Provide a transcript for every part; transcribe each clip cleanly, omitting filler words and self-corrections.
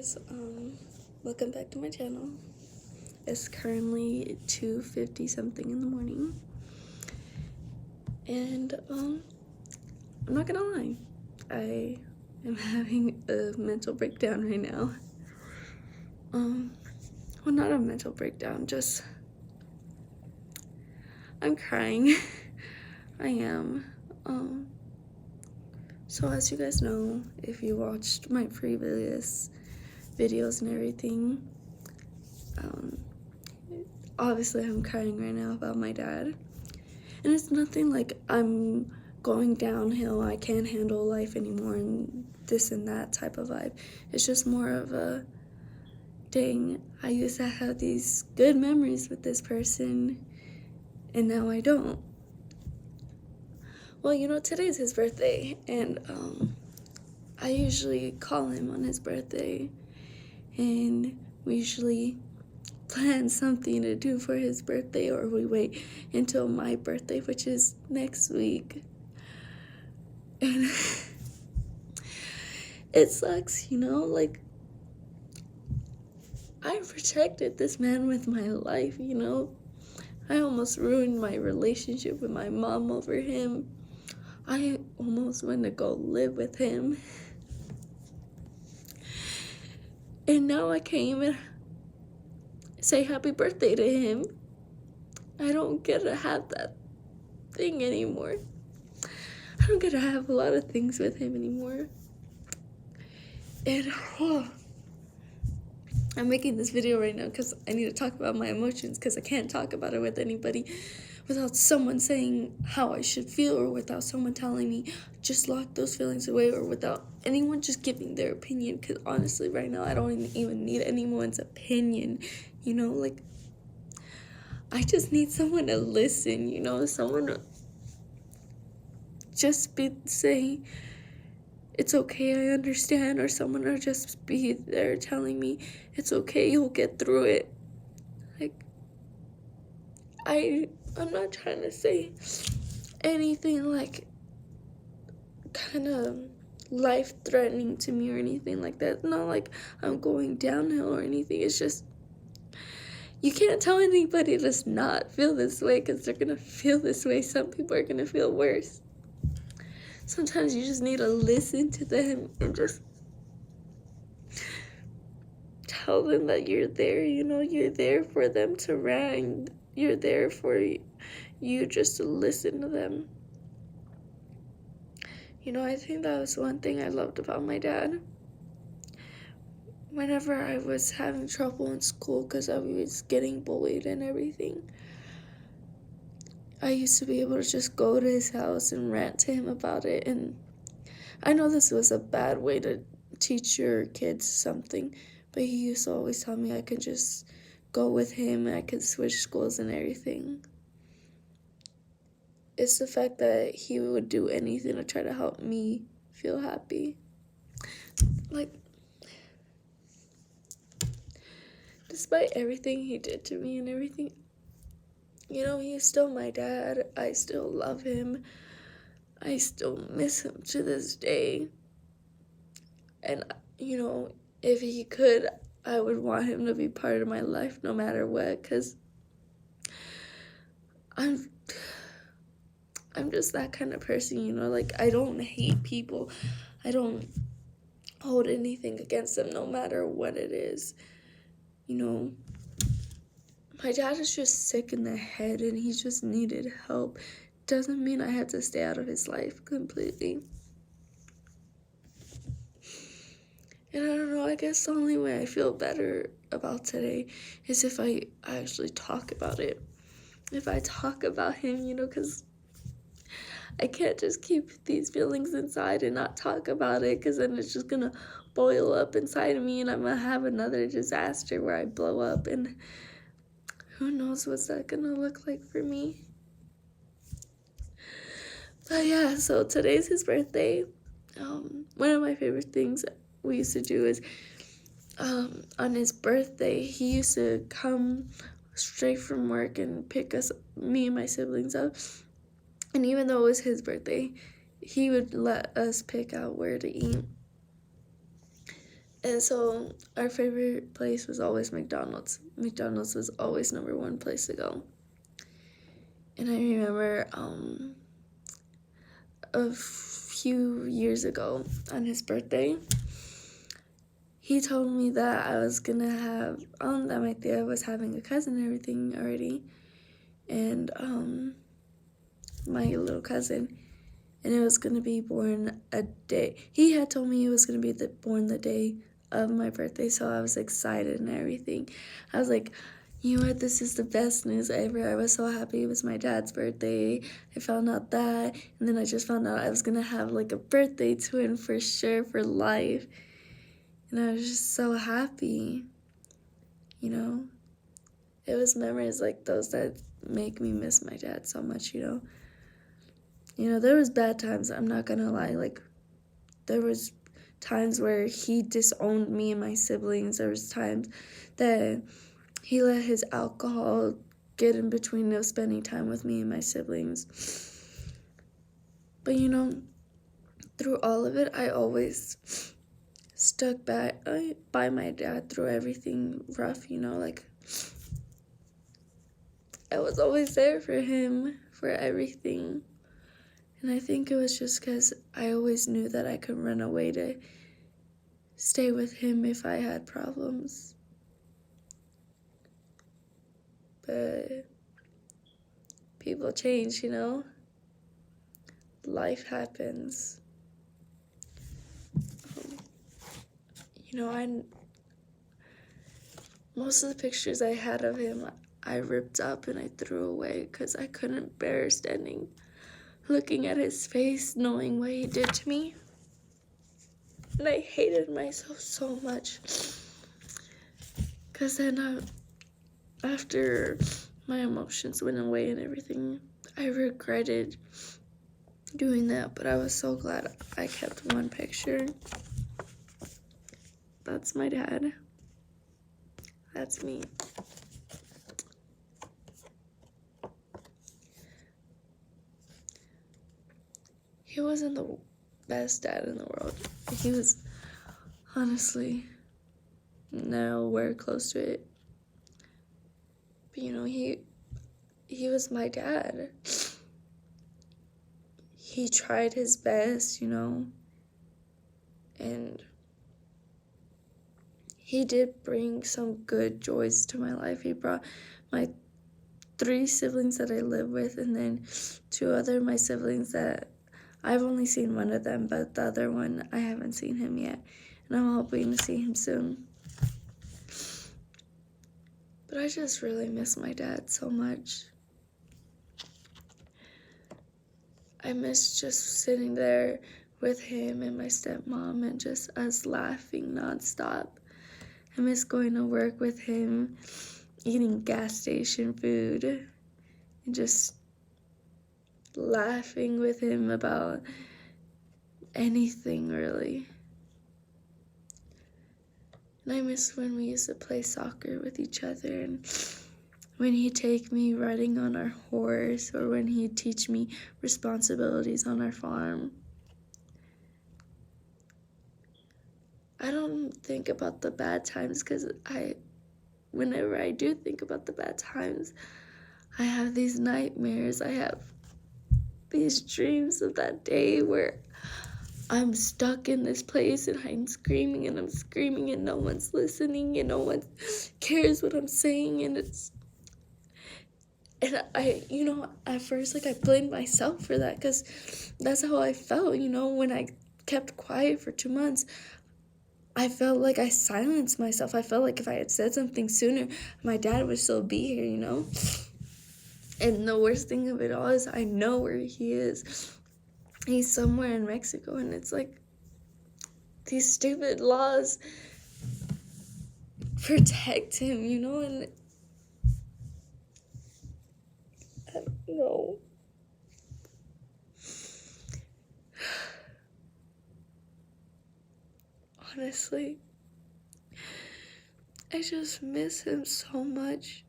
guys, welcome back to my channel. It's currently 2:50 something in the morning, and I'm not gonna lie, I am having a mental breakdown right now. Well, not a mental breakdown, just I'm crying. I am. So as you guys know, if you watched my previous videos and everything, obviously I'm crying right now about my dad. And it's nothing like I'm going downhill, I can't handle life anymore, and this and that type of vibe. It's just more of a, dang, I used to have these good memories with this person, and now I don't. Well, you know, today's his birthday, and I usually call him on his birthday, and we usually plan something to do for his birthday, or we wait until my birthday, which is next week. And it sucks, you know, like, I protected this man with my life, you know. I almost ruined my relationship with my mom over him. I almost went to go live with him. And now I can't even say happy birthday to him. I don't get to have that thing anymore. I don't get to have a lot of things with him anymore. And I'm making this video right now because I need to talk about my emotions, because I can't talk about it with anybody without someone saying how I should feel, or without someone telling me just lock those feelings away, or without anyone just giving their opinion. Because honestly, right now, I don't even need anyone's opinion, you know, like, I just need someone to listen, you know, someone to just be saying, it's okay, I understand, or someone to just be there telling me, it's okay, you'll get through it. Like, I'm not trying to say anything like kind of life-threatening to me or anything like that. It's not like I'm going downhill or anything. It's just, you can't tell anybody to not feel this way, because they're gonna feel this way. Some people are gonna feel worse. Sometimes you just need to listen to them and just tell them that you're there, you know, you're there for them to rant. You're there for you just to listen to them. You know, I think that was one thing I loved about my dad. Whenever I was having trouble in school because I was getting bullied and everything, I used to be able to just go to his house and rant to him about it. And I know this was a bad way to teach your kids something, but he used to always tell me I could just go with him and I could switch schools and everything. It's the fact that he would do anything to try to help me feel happy. Like, despite everything he did to me and everything, you know, he's still my dad. I still love him. I still miss him to this day. And, you know, if he could, I would want him to be part of my life no matter what, because I'm just that kind of person, you know, like, I don't hate people. I don't hold anything against them no matter what it is. You know, my dad is just sick in the head and he just needed help. Doesn't mean I had to stay out of his life completely. And I don't know, I guess the only way I feel better about today is if I actually talk about it. If I talk about him, you know, because I can't just keep these feelings inside and not talk about it, because then it's just going to boil up inside of me and I'm going to have another disaster where I blow up, and who knows what's that going to look like for me. But yeah, so today's his birthday. One of my favorite things we used to do is on his birthday, he used to come straight from work and pick us, me and my siblings, up. And even though it was his birthday, he would let us pick out where to eat. And so our favorite place was always McDonald's. McDonald's was always number one place to go. And I remember a few years ago on his birthday, he told me that I was gonna have, that my Thea was having a cousin and everything already. And my little cousin, and it was gonna be born a day. He had told me it was gonna be born the day of my birthday, so I was excited and everything. I was like, you know what, this is the best news ever. I was so happy it was my dad's birthday. I found out that, and then I just found out I was gonna have like a birthday twin for sure, for life. And I was just so happy, you know. It was memories like those that make me miss my dad so much, you know. You know, there was bad times, I'm not gonna lie. Like, there was times where he disowned me and my siblings. There was times that he let his alcohol get in between no spending time with me and my siblings. But, you know, through all of it, I always stuck by my dad through everything rough, you know. Like, I was always there for him, for everything. And I think it was just because I always knew that I could run away to stay with him if I had problems. But people change, you know? Life happens. You know, most of the pictures I had of him, I ripped up and I threw away because I couldn't bear looking at his face, knowing what he did to me. And I hated myself so much. Because then after my emotions went away and everything, I regretted doing that. But I was so glad I kept one picture. That's my dad. That's me. He wasn't the best dad in the world. He was honestly nowhere close to it. But you know, he was my dad. He tried his best, you know, and he did bring some good joys to my life. He brought my 3 siblings that I live with, and then 2 other my siblings that I've only seen one of them, but the other one, I haven't seen him yet, and I'm hoping to see him soon. But I just really miss my dad so much. I miss just sitting there with him and my stepmom and just us laughing nonstop. I miss going to work with him, eating gas station food, and just laughing with him about anything, really. And I miss when we used to play soccer with each other, and when he'd take me riding on our horse, or when he'd teach me responsibilities on our farm. I don't think about the bad times because whenever I do think about the bad times, I have these nightmares. I have these dreams of that day where I'm stuck in this place and I'm screaming and no one's listening and no one cares what I'm saying, and I, you know, at first, like, I blamed myself for that because that's how I felt, you know, when I kept quiet for 2 months. I felt like I silenced myself. I felt like if I had said something sooner, my dad would still be here, you know? And the worst thing of it all is I know where he is. He's somewhere in Mexico, and it's like these stupid laws protect him, you know? And I don't know. Honestly, I just miss him so much.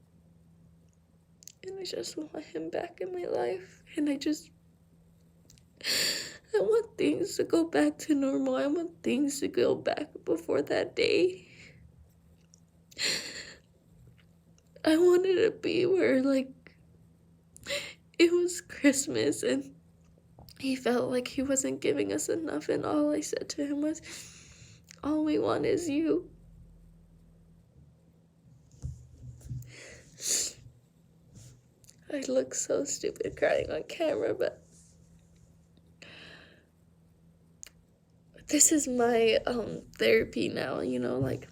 And I just want him back in my life. And I I want things to go back to normal. I want things to go back before that day. I wanted to be where, like, it was Christmas and he felt like he wasn't giving us enough, and all I said to him was, all we want is you. I look so stupid crying on camera, but this is my therapy now, you know, like,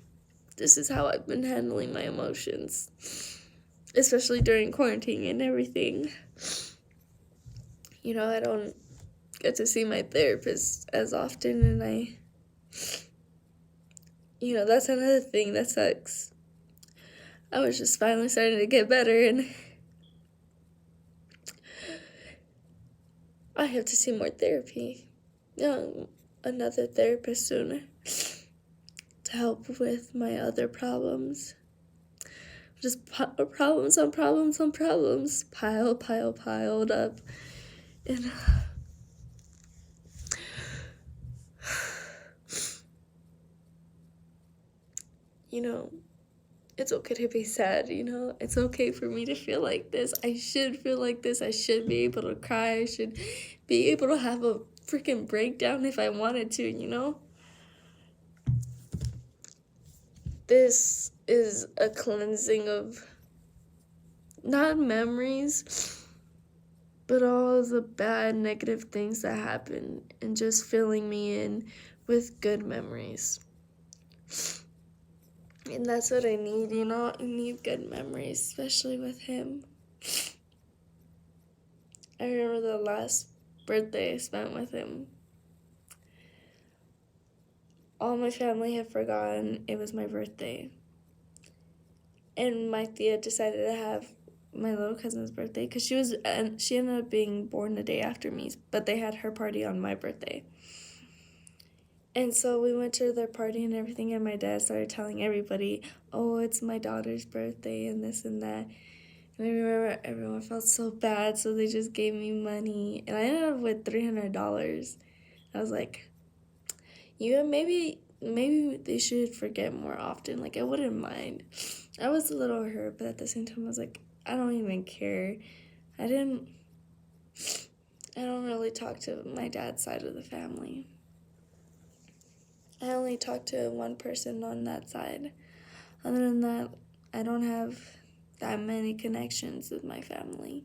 this is how I've been handling my emotions, especially during quarantine and everything. You know, I don't get to see my therapist as often, and you know, that's another thing that sucks. I was just finally starting to get better, and I have to see more therapy. You know, another therapist soon to help with my other problems. Just problems on problems on problems, piled up. And you know, it's okay to be sad, you know? It's okay for me to feel like this. I should feel like this. I should be able to cry. I should be able to have a freaking breakdown if I wanted to, you know? This is a cleansing of not memories, but all of the bad, negative things that happened, and just filling me in with good memories. And that's what I need, you know? I need good memories, especially with him. I remember the last birthday I spent with him. All my family had forgotten it was my birthday. And my tia decided to have my little cousin's birthday because she ended up being born the day after me, but they had her party on my birthday. And so we went to their party and everything, and my dad started telling everybody, oh, it's my daughter's birthday and this and that. And I remember everyone felt so bad, so they just gave me money. And I ended up with $300. I was like, maybe they should forget more often. Like, I wouldn't mind. I was a little hurt, but at the same time, I was like, I don't even care. I don't really talk to my dad's side of the family. I only talk to one person on that side. Other than that, I don't have that many connections with my family.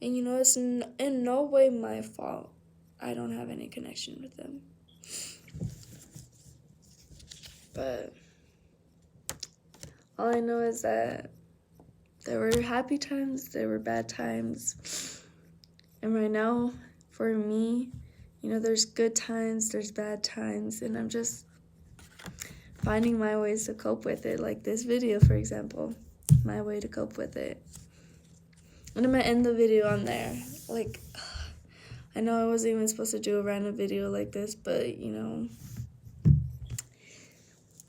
And you know, it's in no way my fault. I don't have any connection with them. But all I know is that there were happy times, there were bad times. And right now, for me, you know, there's good times, there's bad times, and I'm just finding my ways to cope with it. Like this video, for example, my way to cope with it. And I'm gonna end the video on there. Like, I know I wasn't even supposed to do a random video like this, but you know,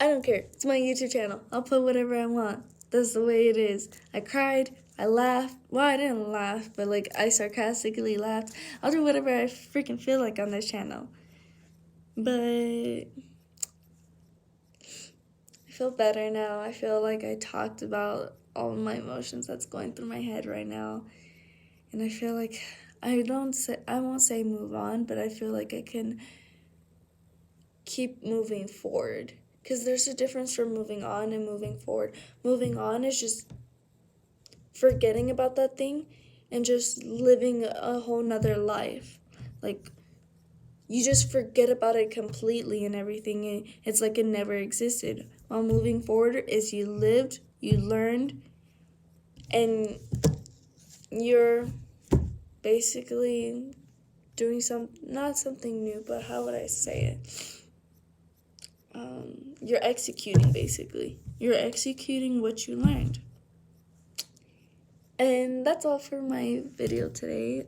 I don't care. It's my YouTube channel. I'll put whatever I want. That's the way it is. I cried. I laughed. Well, I didn't laugh, but like I sarcastically laughed. I'll do whatever I freaking feel like on this channel. But I feel better now. I feel like I talked about all of my emotions that's going through my head right now. And I feel like I won't say move on, but I feel like I can keep moving forward. Because there's a difference from moving on and moving forward. Moving on is just forgetting about that thing and just living a whole nother life. Like, you just forget about it completely and everything. And it's like it never existed. While moving forward is you lived, you learned, and you're basically doing not something new, but how would I say it? You're executing, basically. You're executing what you learned. And that's all for my video today.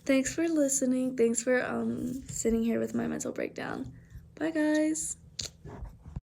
Thanks for listening. Thanks for sitting here with my mental breakdown. Bye, guys.